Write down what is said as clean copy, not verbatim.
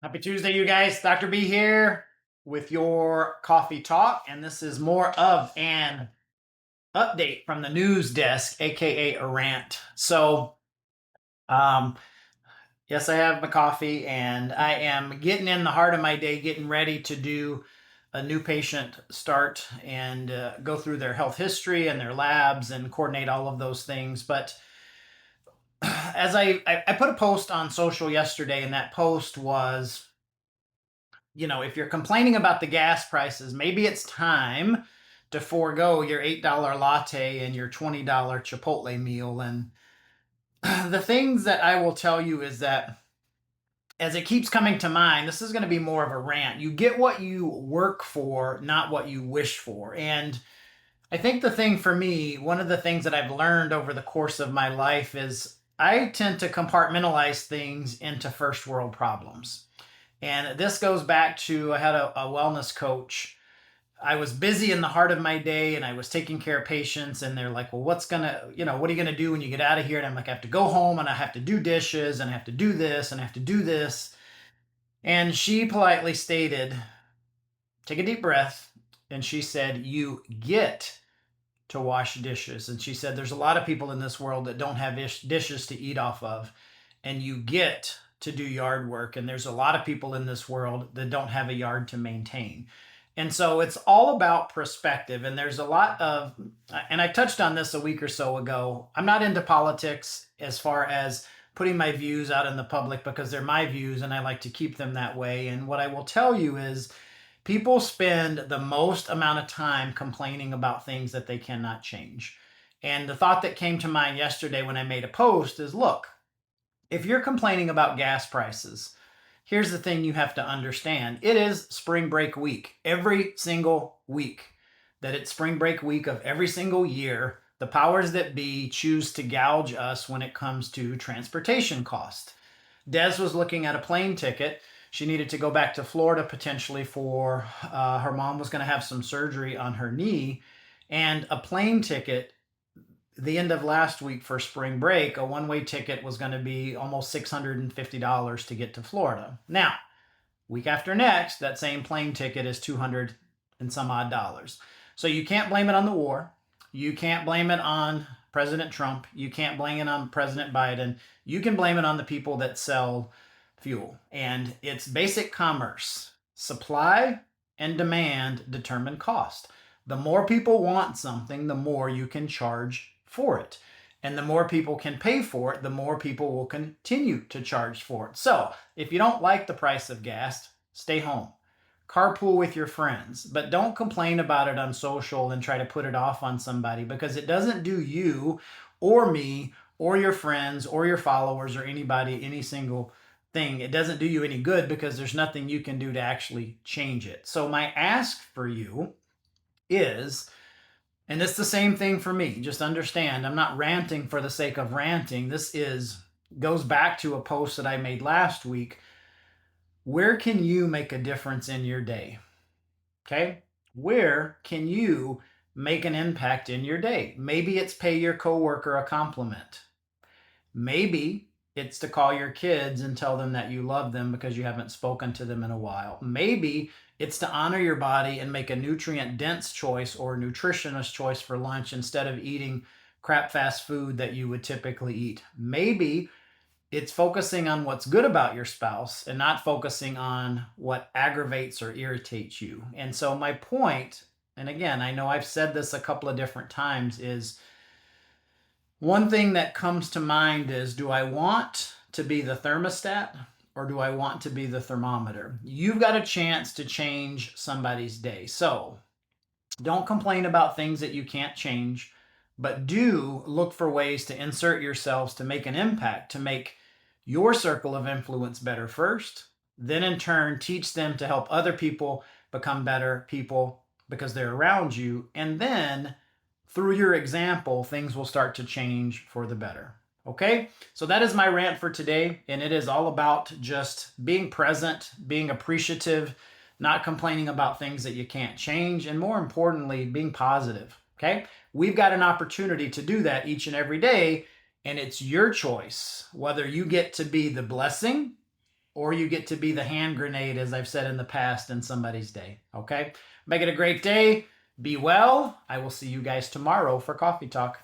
Happy Tuesday, you guys. Dr. B here with your coffee talk, and this is more of an update from the news desk, aka a rant. Um, yes, I have my coffee, and I am getting in the heart of my day, getting ready to do a new patient start and go through their health history and their labs and coordinate all of those things. But as I put a post on social yesterday, and that post was, if you're complaining about the gas prices, maybe it's time to forego your $8 latte and your $20 Chipotle meal. And the things that I will tell you is that as it keeps coming to mind, this is going to be more of a rant. You get what you work for, not what you wish for. And I think the thing for me, one of the things that I've learned over the course of my life is I tend to compartmentalize things into first world problems. And this goes back to I had a wellness coach. I was busy in the heart of my day and I was taking care of patients, and they're like, well, what are you going to do when you get out of here? And I'm like, I have to go home and I have to do dishes and I have to do this and I have to do this. And she politely stated, take a deep breath. And she said, you get to wash dishes. And she said, there's a lot of people in this world that don't have dishes to eat off of, and you get to do yard work. And there's a lot of people in this world that don't have a yard to maintain. And so it's all about perspective. And there's a lot of, and I touched on this a week or so ago. I'm not into politics as far as putting my views out in the public because they're my views and I like to keep them that way. And what I will tell you is people spend the most amount of time complaining about things that they cannot change. And the thought that came to mind yesterday when I made a post is, look, if you're complaining about gas prices, here's the thing you have to understand. It is spring break week. Every single week that it's spring break week of every single year, the powers that be choose to gouge us when it comes to transportation cost. Des was looking at a plane ticket. She needed to go back to Florida potentially for her mom was going to have some surgery on her knee, and a plane ticket the end of last week for spring break, a one-way ticket was going to be almost $650 to get to Florida. Now, week after next, that same plane ticket is 200 and some odd dollars. So you can't blame it on the war. You can't blame it on President Trump. You can't blame it on President Biden. You can blame it on the people that sell fuel. And it's basic commerce. Supply and demand determine cost. The more people want something, the more you can charge for it. And the more people can pay for it, the more people will continue to charge for it. So if you don't like the price of gas, stay home. Carpool with your friends, but don't complain about it on social and try to put it off on somebody, because it doesn't do you or me or your friends or your followers or anybody any single thing. It doesn't do you any good because there's nothing you can do to actually change it. So my ask for you is, and it's the same thing for me, just understand, I'm not ranting for the sake of ranting. Goes back to a post that I made last week. Where can you make a difference in your day? Okay? Where can you make an impact in your day? Maybe it's pay your coworker a compliment. Maybe it's to call your kids and tell them that you love them because you haven't spoken to them in a while. Maybe it's to honor your body and make a nutrient dense choice or nutritionist choice for lunch instead of eating crap fast food that you would typically eat. Maybe it's focusing on what's good about your spouse and not focusing on what aggravates or irritates you. And so my point, and again, I know I've said this a couple of different times, is one thing that comes to mind is, do I want to be the thermostat or do I want to be the thermometer? You've got a chance to change somebody's day. So don't complain about things that you can't change, but do look for ways to insert yourselves to make an impact, to make your circle of influence better first, then in turn teach them to help other people become better people because they're around you, and then through your example, things will start to change for the better. Okay? So that is my rant for today, and it is all about just being present, being appreciative, not complaining about things that you can't change, and more importantly, being positive. Okay? We've got an opportunity to do that each and every day, and it's your choice whether you get to be the blessing or you get to be the hand grenade, as I've said in the past, in somebody's day. Okay? Make it a great day. Be well. I will see you guys tomorrow for Coffee Talk.